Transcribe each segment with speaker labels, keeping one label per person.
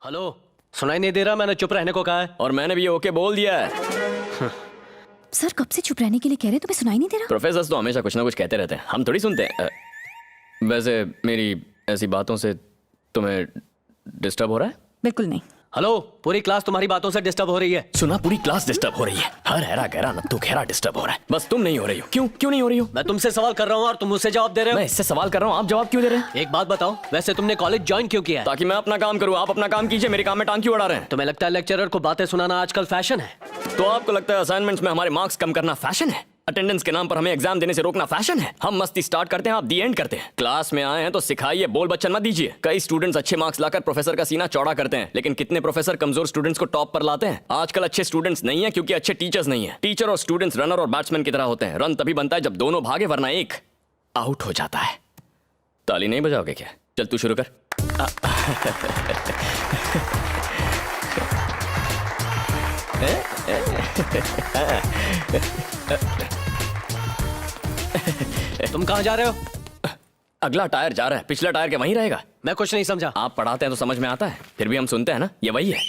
Speaker 1: Hello, सुनाई नहीं दे रहा? मैंने चुप रहने को कहा है।
Speaker 2: और मैंने भी ओके बोल दिया है।
Speaker 3: सर कब से चुप रहने के लिए कह रहे हैं, तुम्हें सुनाई नहीं दे रहा?
Speaker 2: प्रोफेसर तो हमेशा कुछ ना कुछ कहते रहते हैं, हम थोड़ी सुनते हैं। वैसे मेरी ऐसी बातों से तुम्हें डिस्टर्ब हो रहा है?
Speaker 3: बिल्कुल नहीं।
Speaker 1: हेलो, पूरी क्लास तुम्हारी बातों से डिस्टर्ब हो रही है।
Speaker 2: सुना, पूरी क्लास डिस्टर्ब हो रही है। हर हैरा गहरा नत्थु घेरा डिस्टर्ब हो रहा है, बस तुम नहीं हो रही हो। क्यों नहीं हो रही हो?
Speaker 1: मैं तुमसे सवाल कर रहा हूँ और तुम मुझसे जवाब दे रहे हो।
Speaker 2: मैं इससे सवाल कर रहा हूँ, आप जवाब क्यों दे रहे हैं?
Speaker 1: एक बात बताओ, वैसे तुमने कॉलेज ज्वाइन क्यों किया है?
Speaker 2: ताकि मैं अपना काम करूँ, आप अपना काम कीजिए, मेरे काम में टांग क्यों अड़ा रहे हैं?
Speaker 1: तुम्हें लगता है लेक्चरर को बातें सुनाना आजकल फैशन है?
Speaker 2: तो आपको लगता है असाइनमेंट्स में हमारे मार्क्स कम करना फैशन है? अटेंडेंस के नाम पर हमें एग्जाम देने से रोकना फैशन है? हम मस्ती स्टार्ट करते हैं, आप दी एंड करते हैं। क्लास में आए हैं तो सिखाइए, बोल बच्चन मत दीजिए। कई स्टूडेंट्स अच्छे मार्क्स लाकर प्रोफेसर का सीना चौड़ा करते हैं, लेकिन कितने प्रोफेसर कमजोर स्टूडेंट्स को टॉप पर लाते हैं? आजकल अच्छे स्टूडेंट्स नहीं है क्योंकि अच्छे टीचर्स नहीं है। टीचर और स्टूडेंट्स रनर और बैट्समैन की तरह होते हैं। रन तभी बनता है जब दोनों भागे, वरना एक आउट हो जाता है। ताली नहीं बजाओगे क्या? चल तू शुरू कर।
Speaker 1: तुम कहाँ जा रहे हो?
Speaker 2: अगला टायर जा रहा है, पिछला टायर क्या वहीं रहेगा?
Speaker 1: मैं कुछ नहीं समझा।
Speaker 2: आप पढ़ाते हैं तो समझ में आता है, फिर भी हम सुनते हैं ना, ये वही है।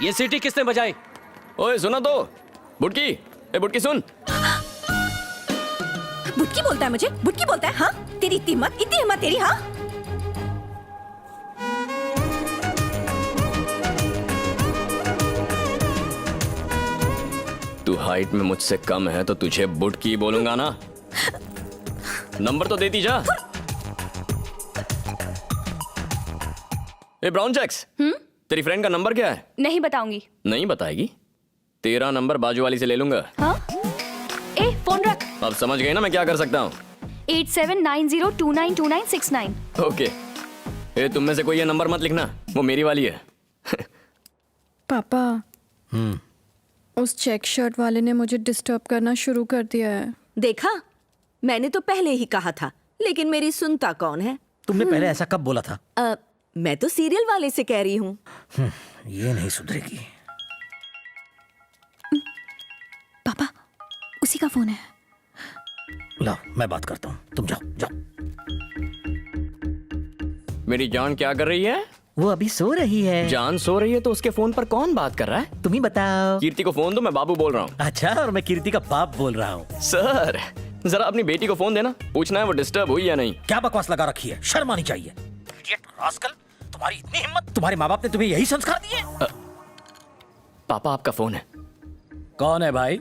Speaker 1: ये सीटी किसने बजाई?
Speaker 2: ओए सुना तो, बुटकी, ए बुटकी सुन।
Speaker 3: बुटकी बोलता है मुझे? बुटकी बोलता है? हाँ, तेरी इतनी हिम्मत तेरी? हाँ,
Speaker 2: तू हाइट में मुझसे कम है तो तुझे बुटकी बोलूंगा ना। नंबर तो देती जा। ए ब्राउन चेक्स, तेरी फ्रेंड का नंबर क्या है?
Speaker 4: नहीं बताऊंगी।
Speaker 2: नहीं बताएगी? तेरा नंबर बाजू वाली से ले लूंगा।
Speaker 4: हाँ? ए फोन रख।
Speaker 2: अब समझ गई ना मैं क्या कर सकता हूँ?
Speaker 4: 8790292969।
Speaker 2: ओके। ए तुम में से कोई ये नंबर मत लिखना, वो मेरी वाली है।
Speaker 5: पापा, उस चेक शर्ट वाले ने मुझे डिस्टर्ब करना शुरू कर दिया है।
Speaker 6: देखा, मैंने तो पहले ही कहा था, लेकिन मेरी सुनता कौन है?
Speaker 7: तुमने पहले ऐसा कब बोला था?
Speaker 6: मैं तो सीरियल वाले से कह रही हूँ।
Speaker 7: ये नहीं सुधरेगी।
Speaker 3: पापा उसी का फोन है।
Speaker 7: लाओ मैं बात करता हूँ, तुम जाओ जाओ।
Speaker 2: मेरी जान क्या कर रही है?
Speaker 7: वो अभी सो रही है।
Speaker 2: जान सो रही है तो उसके फोन पर कौन बात कर रहा है?
Speaker 7: तुम ही बताओ।
Speaker 2: कीर्ति को फोन दो, मैं बाबू बोल रहा हूँ।
Speaker 7: अच्छा, और मैं कीर्ति का बाप बोल रहा हूँ।
Speaker 2: सर जरा अपनी बेटी को फोन देना, पूछना है वो डिस्टर्ब हुई या नहीं।
Speaker 7: क्या बकवास लगा रखी है, शर्म आनी चाहिए। इडियट रास्कल, तुम्हारी इतनी हिम्मत, तुम्हारे माँ बाप ने तुम्हें यही संस्कार दिए?
Speaker 2: पापा आपका फोन है।
Speaker 7: कौन है भाई?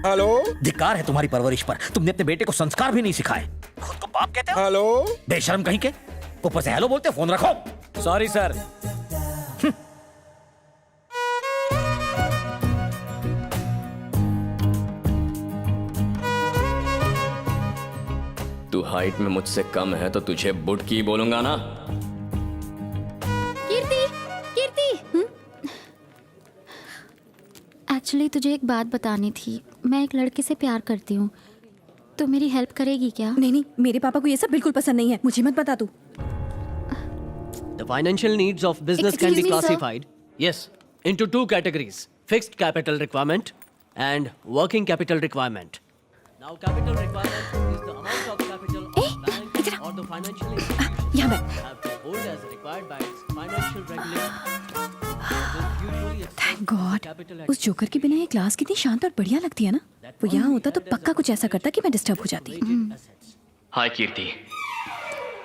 Speaker 8: हेलो
Speaker 7: धिक्कार है तुम्हारी परवरिश पर, तुमने अपने बेटे को संस्कार भी नहीं सिखाए। खुद को बाप कहते हो?
Speaker 8: हेलो
Speaker 7: बेशर्म कहीं के, ऊपर से हेलो बोलते हो। फोन रखो।
Speaker 8: Sorry sir.
Speaker 2: तू हाइट में मुझसे कम है तो तुझे बुटकी बोलूंगा ना।
Speaker 4: कीर्ति, कीर्ति।
Speaker 9: एक्चुअली तुझे एक बात बतानी थी। मैं एक लड़के से प्यार करती हूँ, तो मेरी हेल्प करेगी क्या?
Speaker 3: नहीं, मेरे पापा को ये सब बिल्कुल पसंद नहीं है, मुझे मत बता तू।
Speaker 1: The financial needs of business can be
Speaker 9: Excuse me, sir.
Speaker 1: classified, yes, into two categories: fixed capital requirement and working capital requirement. Now, capital requirement is the amount of capital a bank or the financial institution
Speaker 3: यहाँ बैठ।
Speaker 1: have to hold as required by its financial regulator. This usually exceeds
Speaker 3: thank God,
Speaker 1: capital
Speaker 3: उस joker के बिना ये class कितनी शांत और बढ़िया लगती है ना। वो यहाँ होता तो पक्का कुछ ऐसा करता कि मैं डिस्टर्ब हो जाती।
Speaker 1: assets.
Speaker 2: हाय कीर्ति,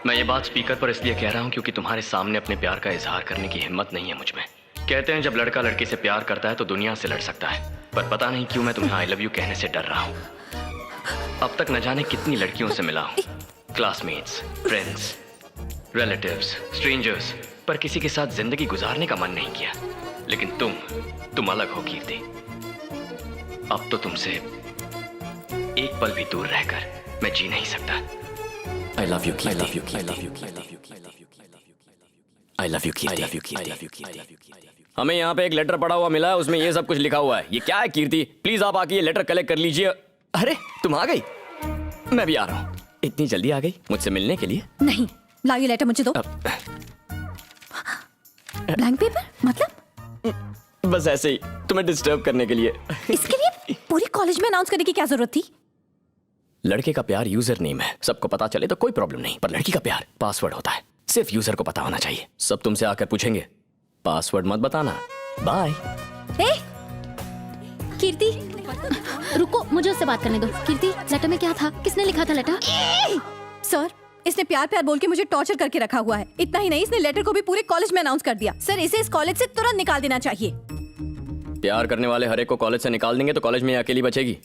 Speaker 2: मैं ये बात स्पीकर पर इसलिए कह रहा हूँ क्योंकि तुम्हारे सामने अपने प्यार का इजहार करने की हिम्मत नहीं है मुझ में। कहते हैं जब लड़का लड़की से प्यार करता है तो दुनिया से लड़ सकता है, पर पता नहीं क्यों मैं तुम्हें आई लव यू कहने से डर रहा हूँ। अब तक न जाने कितनी लड़कियों से मिला हूँ, क्लासमेट्स, फ्रेंड्स, रिलेटिव्स, स्ट्रेंजर्स, पर किसी के साथ जिंदगी गुजारने का मन नहीं किया। लेकिन तुम अलग हो कीर्ति। अब तो तुमसे एक पल भी दूर रहकर मैं जी नहीं सकता। I love you, Kirti. I love you, Kirti. I love you, Kirti. I love you, Kirti. I love you, Kirti. हमें यहाँ पे एक लेटर पड़ा हुआ मिला है, उसमें ये सब कुछ लिखा हुआ है। ये क्या है कीर्ति? प्लीज आप आके ये लेटर कलेक्ट कर लीजिए। अरे तुम आ गई? मैं भी आ रहा हूँ। इतनी जल्दी आ गई मुझसे मिलने के लिए?
Speaker 3: नहीं, लाओ ये लेटर मुझे दो। ब्लैंक पेपर मतलब?
Speaker 2: बस ऐसे ही तुम्हें डिस्टर्ब करने के लिए।
Speaker 3: इसके लिए पूरी कॉलेज में अनाउंस करने की क्या जरूरत थी?
Speaker 2: लड़के का प्यार यूजर नेम है, सबको पता चले तो कोई प्रॉब्लम नहीं, पर लड़की का प्यार पासवर्ड होता है, सिर्फ यूजर को पता होना चाहिए। सब तुमसे आकर पूछेंगे, पासवर्ड मत बताना। बाय।
Speaker 9: ए कीर्ति रुको, मुझे उससे बात करने दो। कीर्ति, लेटर में क्या था? किसने लिखा था लेटर?
Speaker 5: सर, इसने प्यार प्यार बोल के मुझे टॉर्चर करके रखा हुआ है। इतना ही नहीं, इसने लेटर को भी पूरे कॉलेज में अनाउंस कर दिया। सर, इसे इस कॉलेज से तुरंत निकाल देना चाहिए।
Speaker 2: प्यार करने वाले हर एक को कॉलेज से निकाल देंगे तो कॉलेज में ये अकेली बचेगी।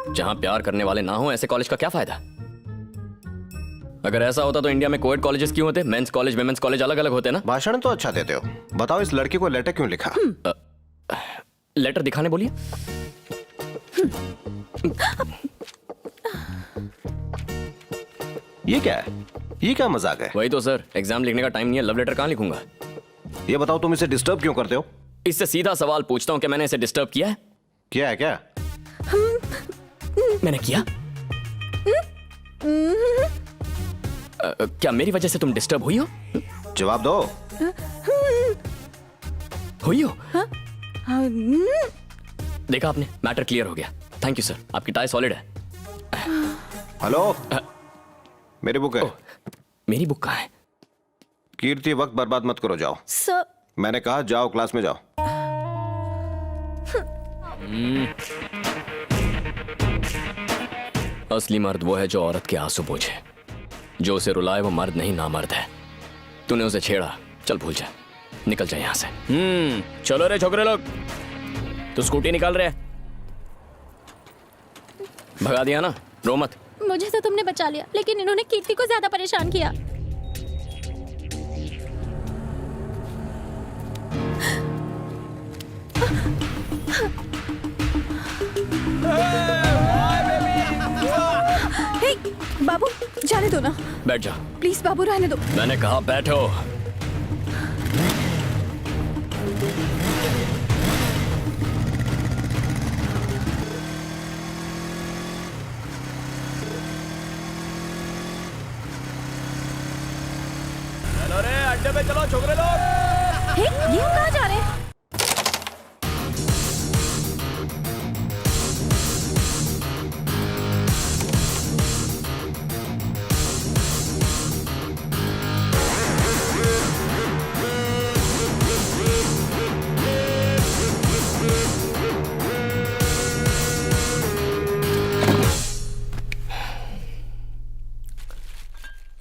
Speaker 2: जहां प्यार करने वाले ना हो, ऐसे कॉलेज का क्या फायदा? अगर ऐसा होता तो इंडिया में कोएड कॉलेजेस क्यों होते? मेंस कॉलेज विमेंस कॉलेज अलग अलग होते ना।
Speaker 8: भाषण तो अच्छा देते हो, बताओ इस लड़की को लेटर क्यों लिखा?
Speaker 2: लेटर दिखाने बोलिए।
Speaker 8: ये क्या है? ये क्या मजाक है?
Speaker 2: वही तो सर, एग्जाम लिखने का टाइम नहीं है, लव लेटर कहाँ लिखूंगा?
Speaker 8: ये बताओ तुम इसे डिस्टर्ब क्यों करते हो?
Speaker 2: इससे सीधा सवाल पूछता हूँ कि मैंने इसे डिस्टर्ब किया है?
Speaker 8: क्या है क्या?
Speaker 2: मैंने किया? क्या मेरी वजह से तुम डिस्टर्ब हुई हो?
Speaker 8: जवाब दो।
Speaker 2: हुई हो? देखा आपने, मैटर क्लियर हो गया। थैंक यू सर, आपकी टाई सॉलिड है।
Speaker 8: हेलो, मेरी बुक है।
Speaker 2: मेरी बुक कहाँ है?
Speaker 8: कीर्ति, वक्त बर्बाद मत करो, जाओ।
Speaker 5: सर,
Speaker 8: मैंने कहा जाओ, क्लास में जाओ।
Speaker 2: असली मर्द वो है जो औरत के आंसू पोंछे। जो उसे रुलाए वो मर्द नहीं, नामर्द है। तूने उसे छेड़ा, चल भूल जा, निकल जा यहाँ से। चलो रे छोकरे लोग, तू स्कूटी निकाल रहे? भगा दिया ना, रो मत।
Speaker 9: मुझे तो तुमने बचा लिया, लेकिन इन्होंने कीर्ति को ज्यादा परेशान किया।
Speaker 5: हे, बाबू, जाने दो ना।
Speaker 2: बैठ जा।
Speaker 5: प्लीज बाबू, रहने दो।
Speaker 2: मैंने कहा बैठो। चलो रे, अड्डे पे चलो छोकरे लोग।
Speaker 5: हे, ये हम कहाँ जा रहे हैं?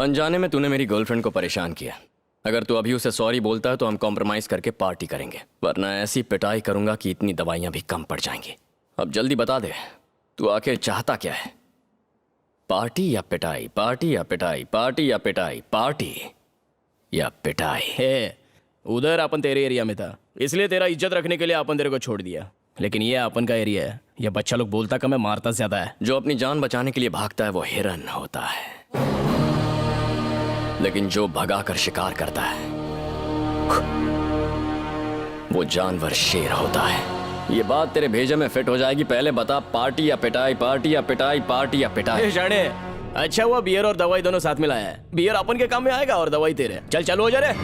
Speaker 2: अनजाने में तूने मेरी गर्लफ्रेंड को परेशान किया। अगर तू अभी उसे सॉरी बोलता है तो हम कॉम्प्रोमाइज करके पार्टी करेंगे, वरना ऐसी पिटाई करूंगा कि इतनी दवाइयां भी कम पड़ जाएंगी। अब जल्दी बता दे, तू आखिर चाहता क्या है? पार्टी या पिटाई? पार्टी या पिटाई? पार्टी या पिटाई? पार्टी या पिटाई?
Speaker 10: हे, उधर अपन तेरे एरिया में था, इसलिए तेरा इज्जत रखने के लिए अपन तेरे को छोड़ दिया। लेकिन ये अपन का एरिया है, ये बच्चा लोग बोलता कम है, मारता ज्यादा है।
Speaker 2: जो अपनी जान बचाने के लिए भागता है वो हिरन होता है, लेकिन जो भगाकर शिकार करता है वो जानवर शेर होता है। ये बात तेरे भेजे में फिट हो जाएगी। पहले बता, पार्टी या पिटाई? पार्टी या पिटाई? पार्टी या पिटाई?
Speaker 10: जाने, अच्छा हुआ बियर और दवाई दोनों साथ में लाया है। बियर अपन के काम में आएगा और दवाई तेरे। चल चालू हो जा रे।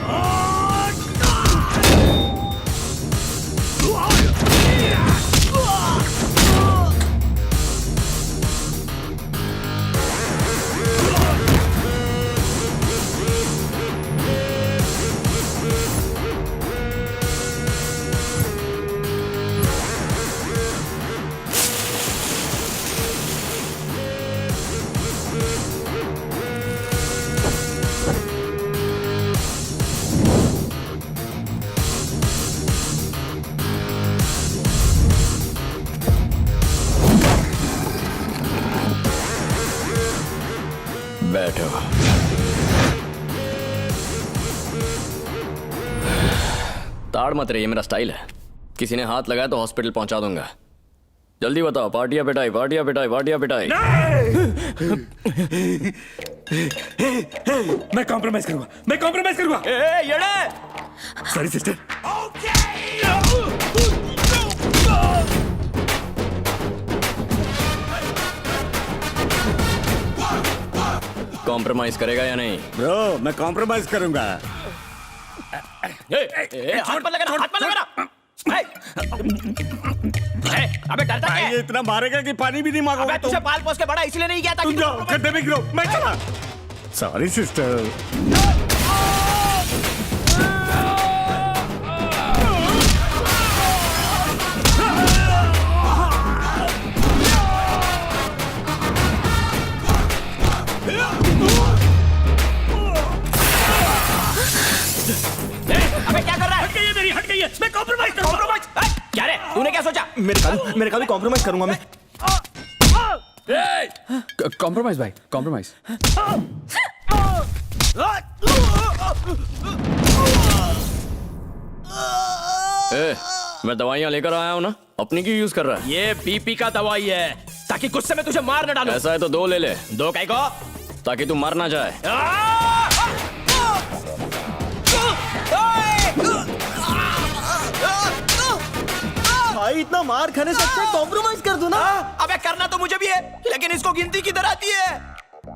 Speaker 2: बैठो। ताड़ मत रही, ये मेरा स्टाइल है। किसी ने हाथ लगाया तो हॉस्पिटल पहुंचा दूंगा। जल्दी बताओ, पार्टी या पिटाई? पार्टी या पिटाई? पार्टी या पिटाई?
Speaker 7: मैं कॉम्प्रोमाइज करूंगा, मैं कॉम्प्रोमाइज करूंगा। Sorry sister.
Speaker 2: कॉम्प्रोमाइज करेगा या नहीं?
Speaker 11: ब्रो, मैं कॉम्प्रोमाइज करूंगा।
Speaker 10: हाथ पर लगा, हाथ पर लगा। अबे डरता क्या है?
Speaker 11: ये इतना मारेगा कि पानी भी नहीं मांगोगा।
Speaker 10: अबे तुझे पाल पोस के बड़ा इसलिए नहीं किया था।
Speaker 11: तुम जाओ, गड्ढे में गिरो, मैं चला। Sorry sister.
Speaker 10: है मैं कॉम्प्रोमाइज क्या रे तूने क्या सोचा
Speaker 11: मेरे का भी कॉम्प्रोमाइज करूंगा मैं।
Speaker 12: कॉम्प्रोमाइज भाई कॉम्प्रोमाइज।
Speaker 2: मैं दवाइयाँ लेकर आया हूँ ना, अपनी क्यों यूज कर रहा है?
Speaker 10: ये बीपी का दवाई है ताकि गुस्से में तुझे मार न डालूं।
Speaker 2: ऐसा है तो 2 ले ले।
Speaker 10: 2 काय को
Speaker 2: ताकि तू मर ना जाए।
Speaker 11: भाई इतना मार खाने से अच्छा कॉम्प्रोमाइज कर दो ना।
Speaker 10: अबे करना तो मुझे भी है लेकिन इसको गिनती किधर आती है?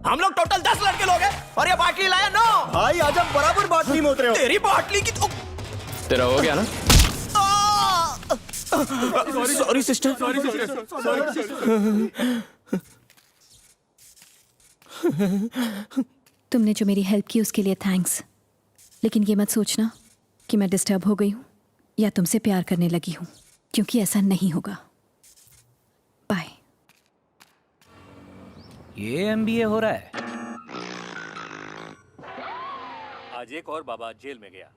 Speaker 10: हम लोग टोटल 10 लड़के लोग हैं और ये बाटली लाया 9।
Speaker 11: भाई आज आप बराबर बाटली में उतरे हो।
Speaker 10: तेरी बाटली की तो
Speaker 2: तेरा हो गया ना?
Speaker 10: Sorry sister.
Speaker 3: तुमने जो मेरी हेल्प की उसके लिए थैंक्स, लेकिन ये मत सोचना कि मैं डिस्टर्ब हो गई हूँ या तुमसे प्यार करने लगी हूँ, क्योंकि ऐसा नहीं होगा। बाय।
Speaker 12: ये एमबीए हो रहा है।
Speaker 11: आज एक और बाबा जेल में गया।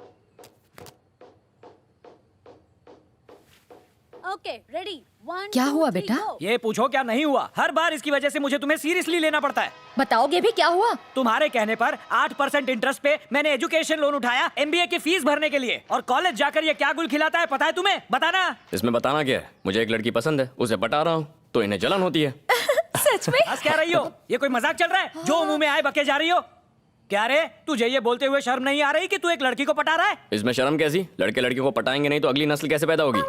Speaker 4: ओके रेडी 1
Speaker 3: क्या हुआ बेटा?
Speaker 12: ये पूछो क्या नहीं हुआ। हर बार इसकी वजह से मुझे तुम्हें सीरियसली लेना पड़ता है।
Speaker 3: बताओगे भी क्या हुआ?
Speaker 12: तुम्हारे कहने पर 8% इंटरेस्ट पे मैंने एजुकेशन लोन उठाया एमबीए की फीस भरने के लिए, और कॉलेज जाकर ये क्या गुल खिलाता है पता है तुम्हें? बताना।
Speaker 2: इसमें बताना क्या है? मुझे एक लड़की पसंद है, उसे पटा रहा हूँ तो इन्हें जलन होती है।
Speaker 3: सच में?
Speaker 12: हंस क्या रही हो? ये कोई मजाक चल रहा है? जो मुंह में आए बके जा रही हो। क्या रे तुझे ये बोलते हुए शर्म नहीं आ रही कि तू एक लड़की को पटा रहा है?
Speaker 2: इसमें शर्म कैसी? लड़के लड़कियों को पटाएंगे नहीं तो अगली नस्ल कैसे पैदा होगी?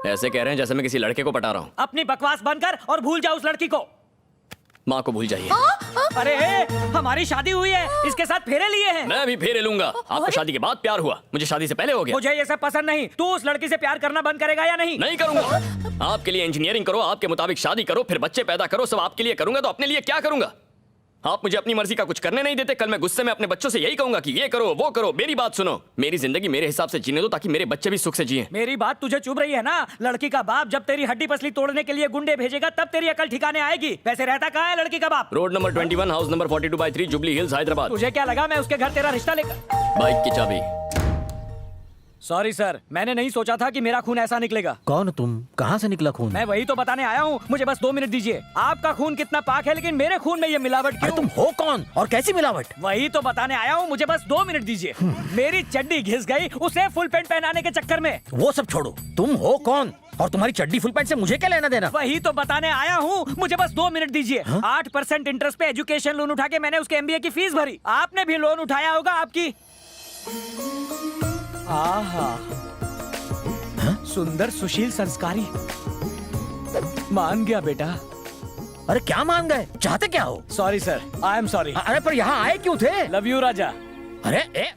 Speaker 2: ऐसे कह रहे हैं जैसे मैं किसी लड़के को पटा रहा हूँ।
Speaker 12: अपनी बकवास बंद कर और भूल जा उस लड़की को।
Speaker 2: माँ को भूल जाइए।
Speaker 12: अरे हमारी शादी हुई है, इसके साथ फेरे लिए हैं।
Speaker 2: मैं भी फेरे लूंगा। आपको शादी के बाद प्यार हुआ, मुझे शादी से पहले हो गया।
Speaker 12: मुझे ये सब पसंद नहीं। तू उस लड़की से प्यार करना बंद करेगा या नहीं?
Speaker 2: नहीं करूंगा। आपके लिए इंजीनियरिंग करो, आपके मुताबिक शादी करो, फिर बच्चे पैदा करो, सब आपके लिए करूंगा तो अपने लिए क्या करूंगा? आप मुझे अपनी मर्जी का कुछ करने नहीं देते। कल मैं गुस्से में अपने बच्चों से यही कहूंगा कि ये करो वो करो। मेरी बात सुनो, मेरी जिंदगी मेरे हिसाब से जीने दो ताकि मेरे बच्चे भी सुख से जिएं।
Speaker 12: मेरी बात तुझे चुभ रही है ना? लड़की का बाप जब तेरी हड्डी पसली तोड़ने के लिए गुंडे भेजेगा तब तेरी अकल ठिकाने आएगी। वैसे रहता कहाँ है लड़की का बाप?
Speaker 2: Road number 21, house number 42/3, jubilee hills, Hyderabad.
Speaker 12: तुझे क्या लगा मैं उसके घर तेरा रिश्ता लेकर?
Speaker 2: बाइक की चाबी।
Speaker 12: सॉरी सर, मैंने नहीं सोचा था कि मेरा खून ऐसा निकलेगा।
Speaker 7: कौन तुम? कहाँ से निकला खून?
Speaker 12: मैं वही तो बताने आया हूँ, मुझे बस 2 मिनट दीजिए। आपका खून कितना पाक है लेकिन मेरे खून में ये मिलावट
Speaker 7: अरे
Speaker 12: क्यों?
Speaker 7: तुम हो कौन और कैसी मिलावट?
Speaker 12: वही तो बताने आया हूँ, मुझे बस 2 मिनट दीजिए। मेरी चड्डी घिस गई उसे फुल पैंट पहनाने के चक्कर में।
Speaker 7: वो सब छोड़ो, तुम हो कौन और तुम्हारी चड्डी फुल पैंट से मुझे क्या लेना देना?
Speaker 12: वही तो बताने आया हूँ, मुझे बस 2 मिनट दीजिए। 8% इंटरेस्ट पे एजुकेशन लोन उठा के मैंने उसके एमबीए की फीस भरी। आपने भी लोन उठाया होगा आपकी। आहा, सुंदर सुशील संस्कारी। मान गया बेटा।
Speaker 7: अरे क्या मान गए? चाहते क्या हो?
Speaker 12: Sorry sir, I am sorry.
Speaker 7: अरे पर यहाँ आए क्यों थे?
Speaker 12: लव यू राजा।
Speaker 7: अरे ए